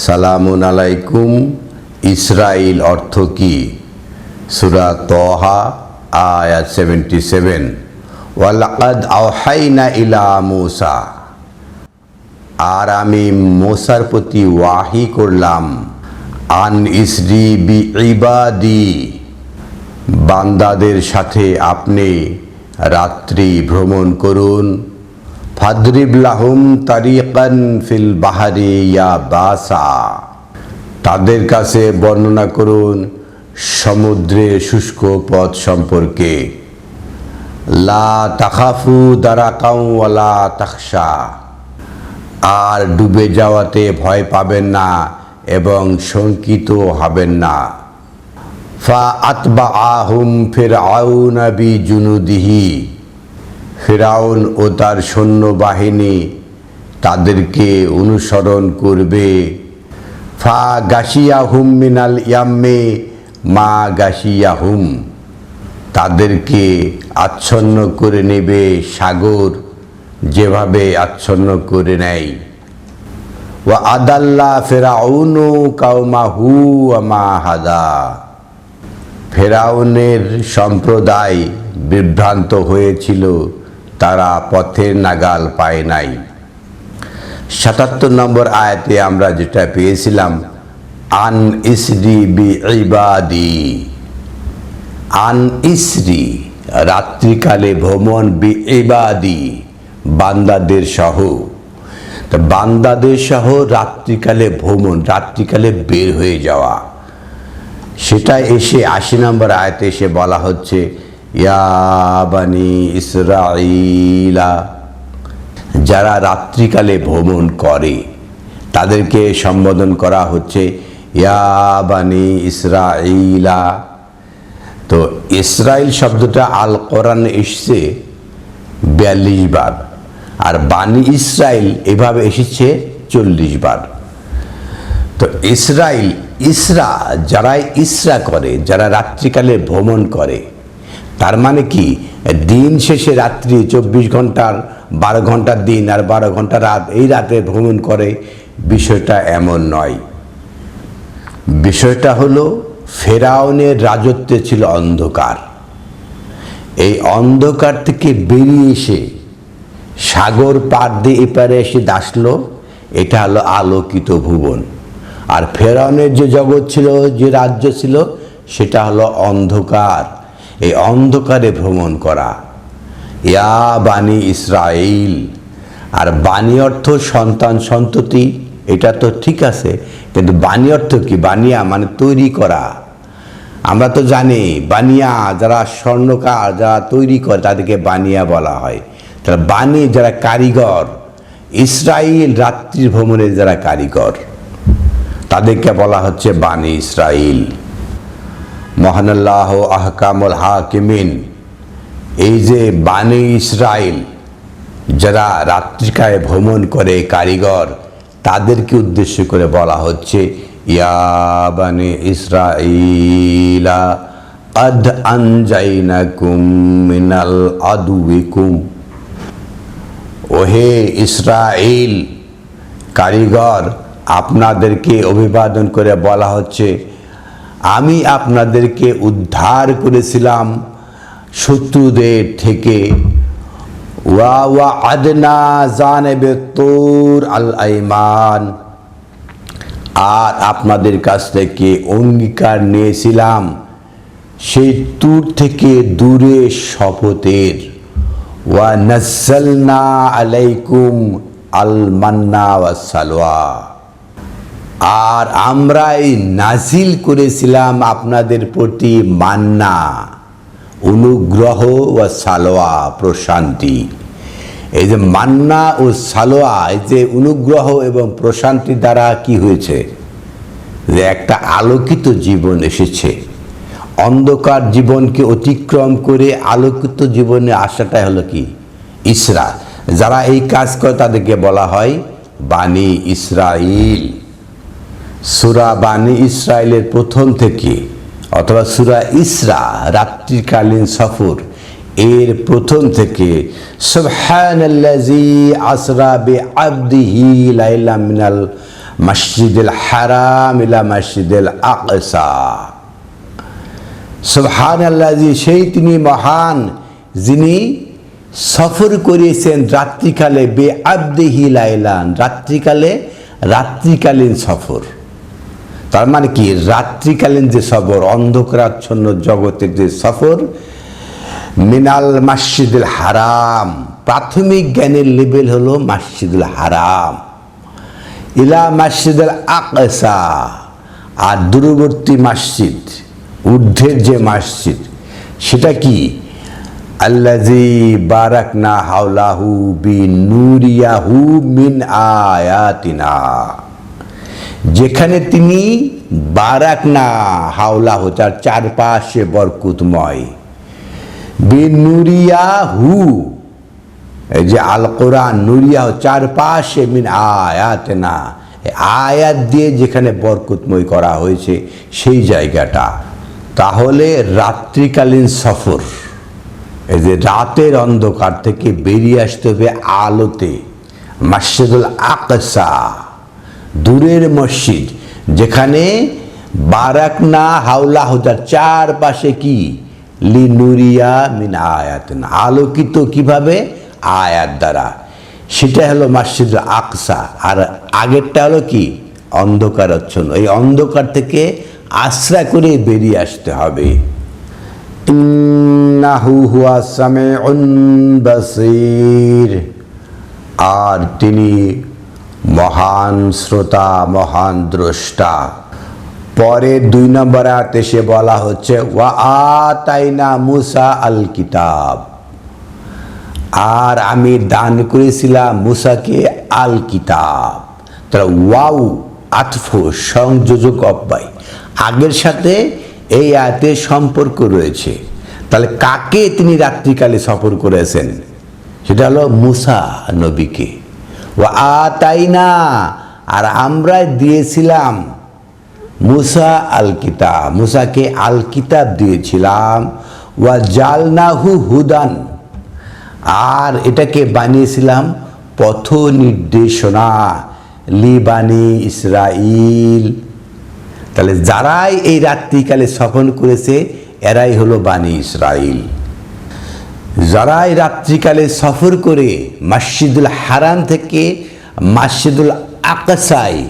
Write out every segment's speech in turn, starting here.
সালামুন আলাইকুম। ইসরাইল অর্থ কি? সূরা তাহা আয়াত 77। ওয়ালাকাদ আওহাইনা ইলা মূসা, আর আমি মূসার প্রতি ওয়াহি করলাম, আন ইসরি বি ইবাদি, বান্দাদের সাথে আপনি রাত্রি ভ্রমণ করুন। ফাদরিব লাহুম তারিকান ফিল বাহারি ইয়াবাসা, তাদের কাছে বর্ণনা করুন সমুদ্রে শুষ্ক পথ সম্পর্কে। লা তাখাফু দারাকাউ ওয়ালা তাখশা, আর ডুবে যাওয়াতে ভয় পাবেন না এবং শঙ্কিত হবেন না। ফা আতবাআহুম ফিরআউন বিজুনুদিহি, ফিরআউন ও তার সৈন্যবাহিনী তাদেরকে অনুসরণ করবে। ফা গাশিয়াহুম মিনাল ইয়াম্মি মা গাশিয়াহুম, তাদেরকে আচ্ছন্ন করে নেবে সাগর যেভাবে আচ্ছন্ন করে নেয়। ওয়া আদাল্লা ফিরআউনু কাওমাহু ওয়া মা হাদা, ফিরআউনের সম্প্রদায় বিভ্রান্ত হয়েছিল, তারা পথের নাগাল পায় নাই। 77 নম্বর আয়াতে আমরা যেটা পেয়েছিলাম, আন ইসরি বি ইবাদি, আন ইসরি রাত্রিকালে ভ্রমণ, বি ইবাদি বান্দাদের সহ। তা বান্দাদের সহ রাত্রিকালে ভ্রমণ, রাত্রিকালে বের হয়ে যাওয়া, সেটা এসে 80 নম্বর আয়াতে এসে বলা হচ্ছে ইয়া বানি ইসরাঈলা, যারা রাত্রিকালে ভ্রমণ করে তাদেরকে সম্বোধন করা হচ্ছে ইয়া বানি ইসরাঈলা। তো ইসরাইল শব্দটা আল কোরআনে এসছে 42 বার, আর বানি ইসরাইল এভাবে এসেছে 40 বার। তো ইসরাইল, ইসরা, যারা ইসরা করে, যারা রাত্রিকালে ভ্রমণ করে, তার মানে কি দিন শেষে রাত্রি 24 ঘন্টার 12 ঘন্টার দিন আর 12 ঘন্টা রাত, এই রাতে ভ্রমণ করে, বিষয়টা এমন নয়। বিষয়টা হলো ফেরাউনের রাজত্বে ছিল অন্ধকার, এই অন্ধকার থেকে বেরিয়ে এসে সাগর পার দিয়ে এপারে এসে দাসলো, এটা হলো আলোকিত ভুবন। আর ফেরাউনের যে জগৎ ছিল, যে রাজ্য ছিল, সেটা হলো অন্ধকার। এই অন্ধকারে ভ্রমণ করা, ইয়া বানি ইসরাইল। আর বানি অর্থ সন্তান সন্ততি, এটা তো ঠিক আছে, কিন্তু বানি অর্থ কি? বানিয়া মানে তৈরি করা। আমরা তো জানি বানিয়া যারা স্বর্ণকার, যারা তৈরি করে, তাদেরকে বানিয়া বলা হয়। তারা বানি যারা কারিগর, ইসরাইল রাত্রি ভ্রমণের যারা কারিগর, তাদেরকে বলা হচ্ছে বানি ইসরাইল। মহান আল্লাহ আহকামুল হাকিমিন, এই যে বানি ইসরাইল যারা রাত্রিকায় ভ্রমণ করে কারিগর, তাদেরকে উদ্দেশ্য করে বলা হচ্ছে ইয়া বানি ইসরাইলা কদ আনজাইনাকুম মিনাল আদুইকুম, ওহে ইসরাইল কারিগর, আপনাদেরকে অভিবাদন করে বলা হচ্ছে আমি আপনাদেরকে উদ্ধার করেছিলাম শত্রুদের থেকে। ওয়া ওয়া আদনা জানেবে তুর আল আইমান, আর আপনাদের কাছ থেকে অঙ্গীকার নিয়েছিলাম সেই তুর থেকে দূরে শপথের। ওয়া নাজ্জালনা আলাইকুম আল মান্না ওয়া সালওয়া, আর আমরাই নাজিল করেছিলাম আপনাদের প্রতি মান্না, অনুগ্রহ, ও সালোয়া, প্রশান্তি। এই যে মান্না ও সালোয়া, এই যে অনুগ্রহ এবং প্রশান্তি দ্বারা কি হয়েছে, যে একটা আলোকিত জীবন এসেছে। অন্ধকার জীবনকে অতিক্রম করে আলোকিত জীবনে আসাটাই হলো কি ইসরা। যারা এই কাজ করে তাদেরকে বলা হয় বানি ইসরাইল। সূরা বানি ইসরাইলের প্রথম থেকে, অথবা সূরা ইসরা রাত্রিকালীন সফর, এর প্রথম থেকে সুবহানাল্লাযী আসরা বিআবদিহি লাইলাম মিনাল মসজিদুল হারাম ইলা মসজিদুল আকসা। সুবহানাল্লাহি, সেই তিনি মহান যিনি সফর করিয়েছেন রাত্রিকালে বে আবদিহি লাইলান, রাত্রিকালীন সফর। তার মানে কি, রাত্রিকালীন যে সফর, অন্ধকারাচ্ছন্ন জগতের যে সফর, মিনাল মসজিদুল হারাম, প্রাথমিক জ্ঞানের লেভেল হলো মসজিদুল হারাম, ইলা মসজিদুল আকসা, আর দূরবর্তী মসজিদ, ঊর্ধ্বের যে মসজিদ সেটা কি, আল্লাযী বারাকনা হাওলাহু বিনুরিয়াহু মিন আয়াতিনা, যেখানে তিনি বারাকনা হাওলাহু, তার চারপাশে বরকতময়, বিনুরিয়াহু, এই যে আল কোরআন, নুরিয়াহু চারপাশে, মিন আয়াতিনা, আয়াত দিয়ে যেখানে বরকতময় করা হয়েছে সেই জায়গাটা। তাহলে রাত্রিকালীন সফর, এই যে রাতের অন্ধকার থেকে বেরিয়ে আসতে হবে আলোতে, মসজিদুল আকসা, দূরের মসজিদ, যেখানে বারাকনা হাওলাহু, তার চারপাশে কি, লিনুরিয়া মিন আয়াতিনা, আলোকিত কিভাবে, আয়াত দ্বারা, সেটা হলো মসজিদুল আকসা। আর আগেরটা হলো কি, অন্ধকারাচ্ছন্ন। এই অন্ধকার থেকে আশ্রয় করে বেরিয়ে আসতে হবে। ইন্নাহু হুয়াস সামিউন বাসীর, আর তিনি মহান শ্রোতা, মহান দ্রষ্টা। পরে 2 নম্বর আয়াতে সে বলা হচ্ছে ওয়া আতাইনা মুসা আল কিতাব, আর আমি দান করেছিলাম মুসাকে আল কিতাব। তাহলে ওয়াও আতফ, সংযোজক অব্যয়, আগের সাথে এই আয়াতের সম্পর্ক রয়েছে। তাহলে কাকে তিনি রাত্রিকালে সফর করেছেন, সেটা হলো মুসা নবীকে। ওয়া আতাইনা, আর আমরা দিয়েছিলাম মুসা আল কিতাব, মুসাকে আল কিতাব দিয়েছিলাম। ওয়া জালনাহু হুদান, আর এটাকে বানিয়েছিলাম পথ নির্দেশনা, লিবানি ইসরাইল। তাহলে যারাই এই রাত্রিকালে সফর করেছে এরাই হলো বানি ইসরাইল। যারাই রাত্রিকালে সফর করে মসজিদুল হারাম থেকে মসজিদুল আকসায়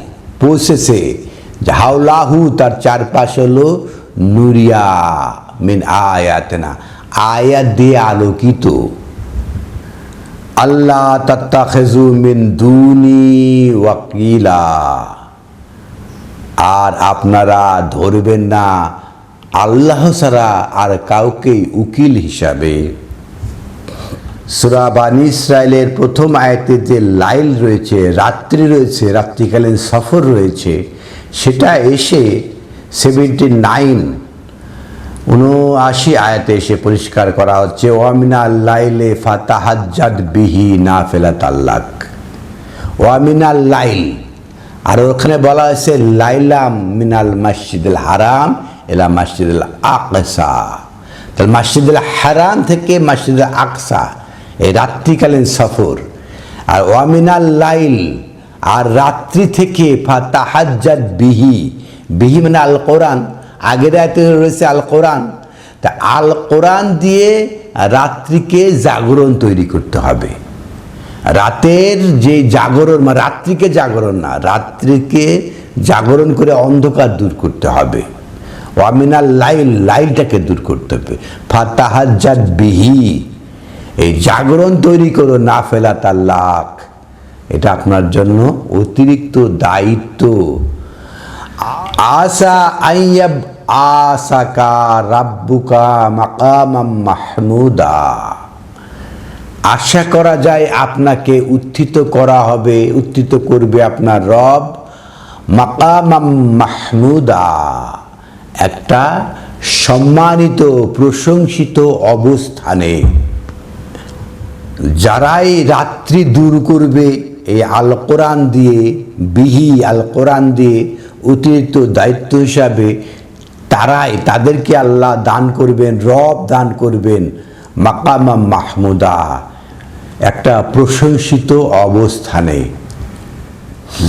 পৌঁছেছে, হাওলাহু, তার চারপাশ হলো নুরিয়া মিন আয়াতিনা, আয়াত দিয়ে আলোকিত। আল্লাহ তাত্তাখিযু মিন দুনি ওয়াকিলা, আর আপনারা ধরবেন না আল্লাহ ছাড়া আর কাউকে উকিল হিসাবে। সূরা বানী ইসরাইলের প্রথম আয়াতে যে লাইল রয়েছে, রাত্রি রয়েছে, রাত্রিকালীন সফর রয়েছে, সেটা এসে 79 আয়াতে এসে পরিষ্কার করা হচ্ছে ওয়ামিনাল লাইলে ফাতাহাজ্জাদ বিহি নাফিলাতাল লাক, ওয়ামিনাল লাইল। আর ওখানে বলা হয়েছে লাইলাম মিনাল মসজিদুল হারাম ইলা মসজিদুল আকসা। তাহলে মসজিদুল হারাম থেকে মসজিদুল আকসা, এই রাত্রিকালীন সফর। আর ওয়ামিনাল লাইল, আর রাত্রি থেকে ফাতাহাজ্জাদ বিহি, বিহি মানে আল কোরআন, আগের আয়াতে রয়েছে আল কোরআন। তা আল কোরআন দিয়ে রাত্রিকে জাগরণ তৈরি করতে হবে। রাতের যে জাগরণ, মানে রাত্রিকে জাগরণ না, রাত্রিকে জাগরণ করে অন্ধকার দূর করতে হবে। ওয়ামিনাল লাইল, লাইলটাকে দূর করতে হবে। ফাতাহাজ্জাদ বিহি, এই জাগরণ তৈরি করো, নাফিলাতাল লাক, এটা আপনার জন্য অতিরিক্ত দায়িত্ব। আসা আইয়াব আসাকা রাব্বুকা মাকামাম মাহমুদা, আশা করা যায় আপনাকে উত্থিত করা হবে, উত্থিত করবে আপনার রব মাকামাম মাহমুদা, একটা সম্মানিত প্রশংসিত অবস্থানে। যারাই রাত্রি দূর করবে এই আল কোরআন দিয়ে, বিহি আল কোরআন দিয়ে অতিরিক্ত দায়িত্ব হিসাবে, তাদেরকে আল্লাহ দান করবেন, রব দান করবেন মাকামাম মাহমুদা, একটা প্রশংসিত অবস্থানে।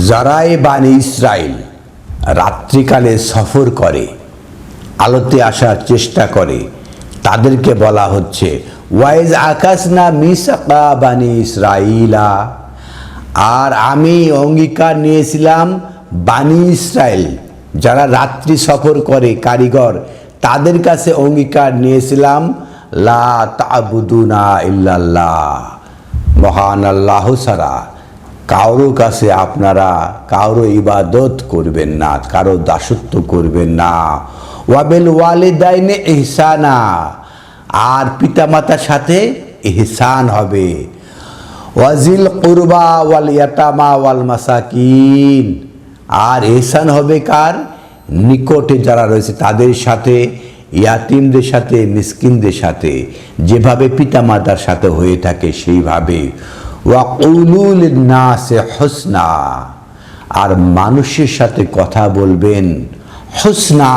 যারাই বানি ইসরাইল রাত্রিকালে সফর করে, আলোতে আসার চেষ্টা করে, তাদেরকে বলা হচ্ছে ওয়াইজ আকাশনা মিসাকা বানি ইসরাইলা, আর আমি অঙ্গীকার নিয়েছিলাম বানি ইসরাইল যারা রাত্রি সফর করে কারিগর, তাদের কাছে অঙ্গীকার নিয়েছিলাম লা তা'বুদুনা ইল্লাল্লাহ, মহান আল্লাহ ছাড়া কারো কাছে আপনারা কারো ইবাদত করবেন না, কারো দাসত্ব করবেন না। ওয়াবিল ওয়ালিদাইনে ইহসানা, আর পিতামাতার সাথে ইহসান হবে। ওয়াজিল কুরবা ওয়াল ইয়াতামা ওয়াল মাসাকিন, আর ইহসান হবে কার? নিকটে যারা রয়েছে তাদের সাথে, ইয়াতিমদের সাথে, মিসকিনদের সাথে, যেভাবে পিতামাতার সাথে হয়ে থাকে সেইভাবে। ওয়াকুলু লিন্নাসি হুসনা, আর মানুষের সাথে কথা বলবেন হুসনা,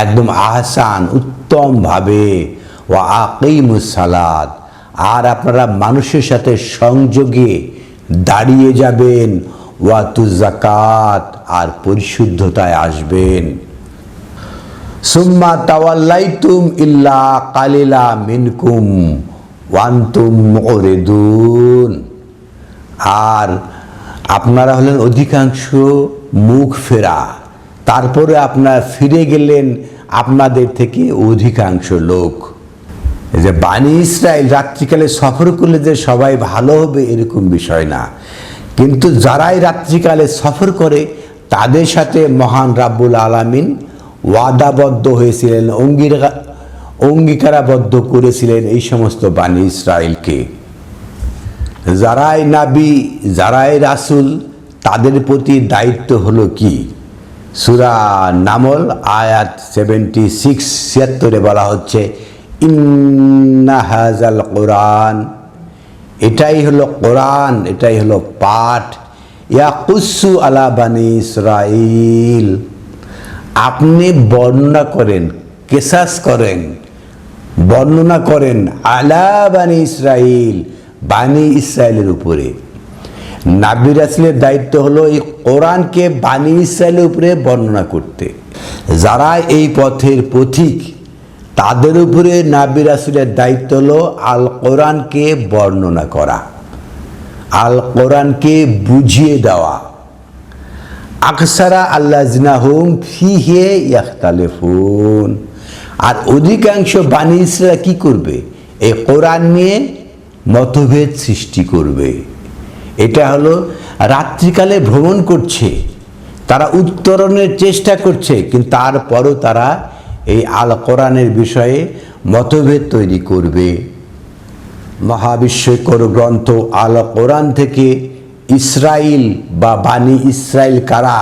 একদম আহসান, উত্তমভাবে। ওয়া আকিমুস সালাত, আর আপনারা মানুষের সাথে সংযোগে দাঁড়িয়ে যাবেন। ওয়াতু যাকাত, আর পরিশুদ্ধতায় আসবেন। সুম্মা তাওয়াল্লাইতুম ইল্লা কালিলা মিনকুম ওয়ান্তুম মুরিদুন, আর আপনারা হলেন অধিকাংশ মুখ ফেরা, তারপরে আপনারা ফিরে গেলেন আপনাদের থেকে অধিকাংশ লোক। এই যে বানি ইসরাইল রাত্রিকালে সফর করলে যে সবাই ভালো হবে এরকম বিষয় না, কিন্তু যারাই রাত্রিকালে সফর করে তাদের সাথে মহান রাব্বুল আলামিন ওয়াদাবদ্ধ হয়েছিলেন, অঙ্গীকারাবদ্ধ করেছিলেন এই সমস্ত বানি ইসরাইলকে। যারাই নাবী, যারাই রাসূল, তাদের প্রতি দায়িত্ব হলো কি? সূরা নামল আয়াত 76 বলা হচ্ছে ইন্না হাযাল কুরআন, এটাই হলো কোরআন, এটাই হলো পাঠ। ইয়াকুসু আলা বানি ইসরাইল, আপনি বর্ণনা করেন, কেসাস করেন, বর্ণনা করেন আলা বানি ইসরাইল, বানি ইসরাইলের উপরে। নাবী রাসূলের দায়িত্ব হলো এই কোরআনকে বানি ইসরাইলের উপরে বর্ণনা করতে। যারা এই পথের পথিক তাদের উপরে নাবী রাসূলের দায়িত্ব হলো আল কোরআনকে বর্ণনা করা, আল কোরআনকে বুঝিয়ে দেওয়া। আকসারা আল্লাযিনা হুম ফিহি ইখতালিফুন, আর অধিকাংশ বানি ইসরাইল কি করবে? এই কোরআন নিয়ে মতভেদ সৃষ্টি করবে। এটা হলো রাত্রিকালে ভ্রমণ করছে, তারা উত্তরণের চেষ্টা করছে, কিন্তু তারপরও তারা এই আল কোরআনের বিষয়ে মতভেদ তৈরি করবে। মহাবিশ্বকর গ্রন্থ আল কোরআন থেকে ইসরাইল বা বানি ইসরাইল কারা,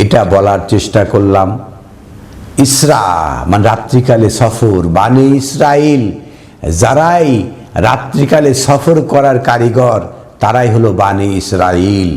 এটা বলার চেষ্টা করলাম। ইসরা মানে রাত্রিকালে সফর, বানি ইসরাইল যারাই রাত্রিকালে সফর করার কারিগর তারাই হলো বানি ইসরাইল।